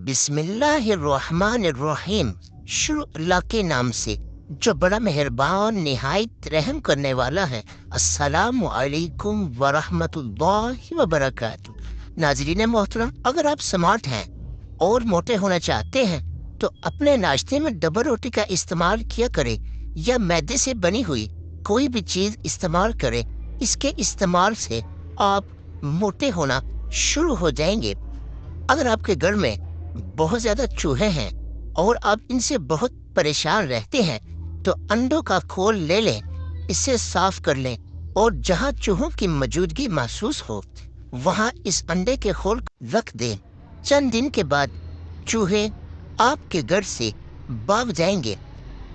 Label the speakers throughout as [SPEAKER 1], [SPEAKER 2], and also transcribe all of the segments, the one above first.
[SPEAKER 1] बिस्मिल्लाहिर्रहमानिर्रहीम। शुरू अल्लाह के नाम से जो बड़ा मेहरबान निहायत रहम करने वाला है। अस्सलामु अलैकुम वरहमतुल्लाहि वबरकातुहू। नाज़रीन मोहतरम, अगर आप स्मार्ट हैं और मोटे होना चाहते हैं तो अपने नाश्ते में डबल रोटी का इस्तेमाल किया करें या मैदे से बनी हुई कोई भी चीज़ इस्तेमाल करें। इसके इस्तेमाल से आप मोटे होना शुरू हो जाएंगे। अगर आपके घर में बहुत ज़्यादा चूहे हैं और आप इनसे बहुत परेशान रहते हैं तो अंडों का खोल ले लें, इसे साफ कर लें और जहां चूहों की मौजूदगी महसूस हो वहां इस अंडे के खोल रख दें। चंद दिन के बाद चूहे आपके घर से भाग जाएंगे।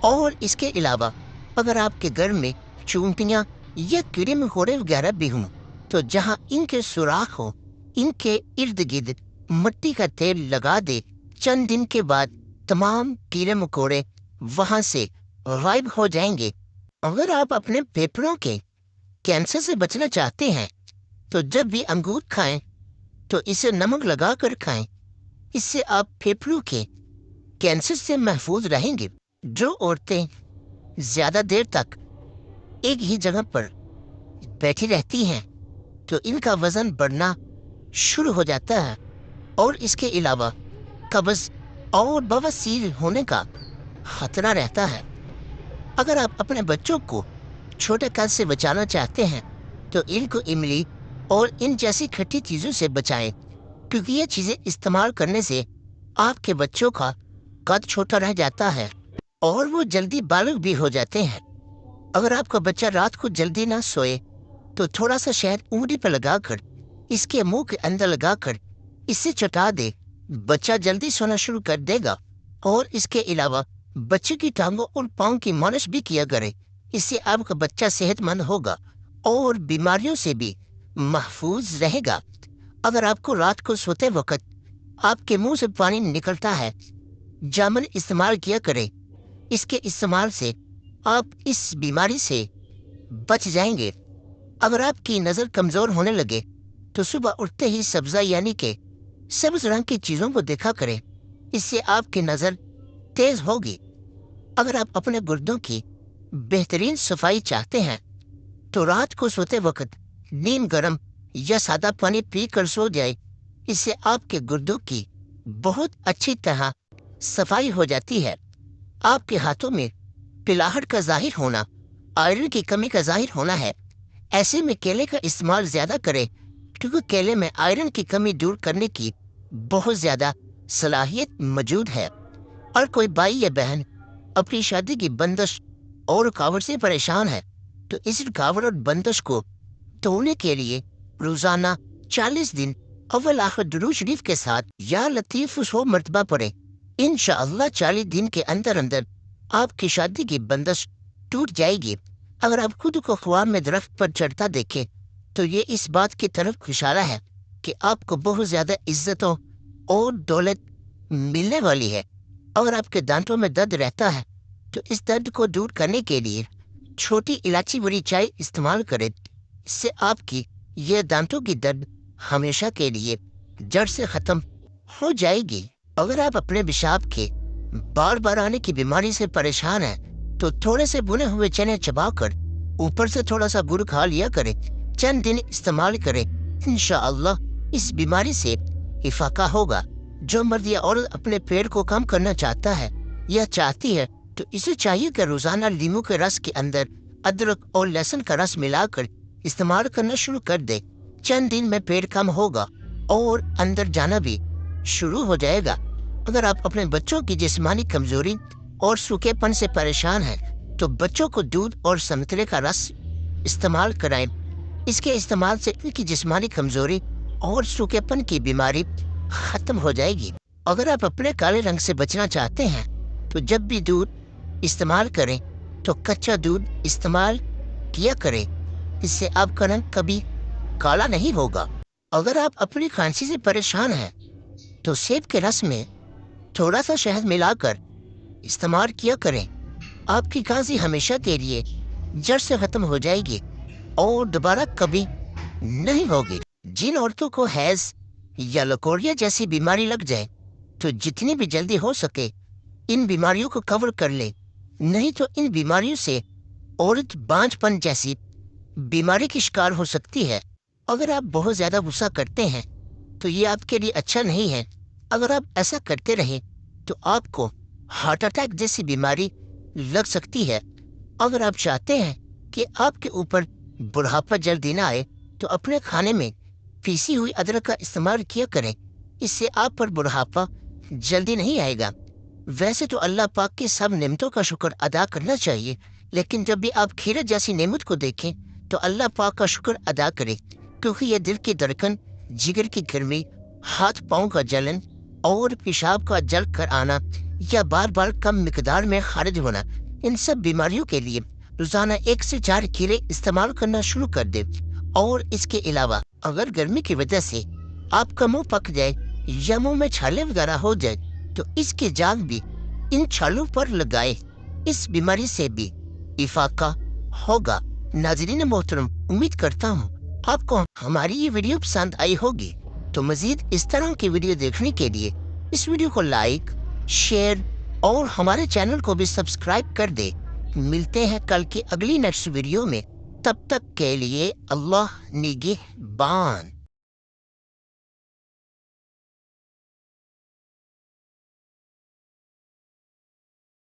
[SPEAKER 1] और इसके अलावा अगर आपके घर में चूंटियां या कीड़े मकोड़े वगैरह भी हों तो जहां इनके सुराख हो इनके इर्द गिर्द मिट्टी का तेल लगा दे। चंद दिन के बाद तमाम कीड़े मकोड़े वहां से गायब हो जाएंगे। अगर आप अपने फेफड़ों के कैंसर से बचना चाहते हैं तो जब भी अंगूर खाएं तो इसे नमक लगा कर खाएं। इससे आप फेफड़ों के कैंसर से महफूज रहेंगे। जो औरतें ज्यादा देर तक एक ही जगह पर बैठी रहती हैं तो इनका वजन बढ़ना शुरू हो जाता है और इसके अलावा कब्ज और बवासीर होने का खतरा रहता है। अगर आप अपने बच्चों को छोटे कद से बचाना चाहते हैं तो इनको इमली और इन जैसी खट्टी चीज़ों से बचाएं, क्योंकि ये चीज़ें इस्तेमाल करने से आपके बच्चों का कद छोटा रह जाता है और वो जल्दी बालग भी हो जाते हैं। अगर आपका बच्चा रात को जल्दी ना सोए तो थोड़ा सा शहद उंगली पर लगाकर इसके मुंह के अंदर लगाकर इससे चटा दे, बच्चा जल्दी सोना शुरू कर देगा। और इसके अलावा बच्चे की टांगों और पाँव की मालिश भी किया करे। इससे आपका बच्चा सेहतमंद होगा और बीमारियों से भी महफूज रहेगा। अगर आपको रात को सोते वक्त आपके मुंह से पानी निकलता है, जामुन इस्तेमाल किया करें। इसके इस्तेमाल से आप इस बीमारी से बच जाएंगे। अगर आपकी नज़र कमज़ोर होने लगे तो सुबह उठते ही सब्ज़ा यानी कि सब्ज रंग की चीज़ों को देखा करें, इससे आपकी नज़र तेज़ होगी। अगर आप अपने गुर्दों की बेहतरीन सफाई चाहते हैं तो रात को सोते वक्त नीम गर्म या सादा पानी पी कर सो जाए। इससे आपके गुर्दों की बहुत अच्छी तरह सफाई हो जाती है। आपके हाथों में पिलाहट का जाहिर होना आयरन की कमी का जाहिर होना है। ऐसे में केले का इस्तेमाल ज़्यादा करें, क्योंकि केले में आयरन की कमी दूर करने की बहुत ज़्यादा सलाहियत मौजूद है। और कोई भाई या बहन अपनी शादी की बंदिश और रुकावट से परेशान है तो इस रुकावट और बंदिश को तोड़ने के लिए रोज़ाना 40 दिन अव्वल आखिर दुरूद शरीफ के साथ या लतीफ़ 100 मरतबा पढ़े। इंशाअल्लाह 40 दिन के अंदर अंदर आपकी शादी की बंदिश टूट जाएगी। अगर आप खुद को ख्वाब में दरख्त पर चढ़ता देखें तो ये इस बात की तरफ इशारा है कि आपको बहुत ज़्यादा इज्जतों और दौलत मिलने वाली है। अगर आपके दांतों में दर्द रहता है तो इस दर्द को दूर करने के लिए छोटी इलायची भरी चाय इस्तेमाल करें। इससे आपकी ये दांतों की दर्द हमेशा के लिए जड़ से ख़त्म हो जाएगी। अगर आप अपने पेशाब के बार बार आने की बीमारी से परेशान हैं तो थोड़े से बुने हुए चने चबाकर ऊपर से थोड़ा सा गुड़ खा लिया करें। चंद दिन इस्तेमाल करें, इंशाअल्लाह इस बीमारी से इफाका होगा। जो मर्द या औरत अपने पेट को कम करना चाहता है या चाहती है तो इसे चाहिए कि रोजाना नींबू के रस के अंदर अदरक और लहसुन का रस मिलाकर इस्तेमाल करना शुरू कर दे। चंद दिन में पेट कम होगा और अंदर जाना भी शुरू हो जाएगा। अगर आप अपने बच्चों की जिस्मानी कमजोरी और सूखेपन से परेशान हैं तो बच्चों को दूध और संतरे का रस इस्तेमाल कराएं। इसके इस्तेमाल से इनकी जिस्मानी कमजोरी और सूखेपन की बीमारी खत्म हो जाएगी। अगर आप अपने काले रंग से बचना चाहते हैं तो जब भी दूध इस्तेमाल करें तो कच्चा दूध इस्तेमाल किया करें। इससे आपका रंग कभी काला नहीं होगा। अगर आप अपनी खांसी से परेशान हैं तो सेब के रस में थोड़ा सा शहद मिलाकर इस्तेमाल किया करें। आपकी खांसी हमेशा के लिए जड़ से खत्म हो जाएगी और दोबारा कभी नहीं होगी। जिन औरतों को हैज या लकोरिया जैसी बीमारी लग जाए تو جتنی بھی جلدی ہو سکے ان بیماریوں کو کور کر لے، نہیں تو ان بیماریوں سے عورت بانجھ پن جیسی بیماری کی شکار ہو سکتی ہے۔ اگر آپ بہت زیادہ غصہ کرتے ہیں تو یہ آپ کے لیے اچھا نہیں ہے۔ اگر آپ ایسا کرتے رہیں تو آپ کو ہارٹ اٹیک جیسی بیماری لگ سکتی ہے۔ اگر آپ چاہتے ہیں کہ آپ کے اوپر بڑھاپا جلدی نہ آئے تو اپنے کھانے میں پیسی ہوئی ادرک کا استعمال کیا کریں، اس سے آپ پر بڑھاپا جلدی نہیں آئے گا۔ ویسے تو اللہ پاک کی سب نعمتوں کا شکر ادا کرنا چاہیے، لیکن جب بھی آپ کھیرے جیسی نعمت کو دیکھیں تو اللہ پاک کا شکر ادا کریں، کیونکہ یہ دل کی دھڑکن، جگر کی گرمی، ہاتھ پاؤں کا جلن اور پیشاب کا جل کر آنا یا بار بار کم مقدار میں خارج ہونا، ان سب بیماریوں کے لیے روزانہ 1 سے 4 کھیرے استعمال کرنا شروع کر دیں۔ اور اس کے علاوہ اگر گرمی کی وجہ سے آپ کا منہ پک جائے یا منہ میں چھالے وغیرہ ہو جائے تو اس کی جان بھی ان چھالوں پر لگائے، اس بیماری سے بھی افاقہ ہوگا۔ ناظرین محترم، امید کرتا ہوں آپ کو ہماری یہ ویڈیو پسند آئی ہوگی، تو مزید اس طرح کی ویڈیو دیکھنے کے لیے اس ویڈیو کو لائک، شیئر اور ہمارے چینل کو بھی سبسکرائب کر دے۔ ملتے ہیں کل کی اگلی نیکسٹ ویڈیو میں، تب تک کے لیے اللہ نگہبان۔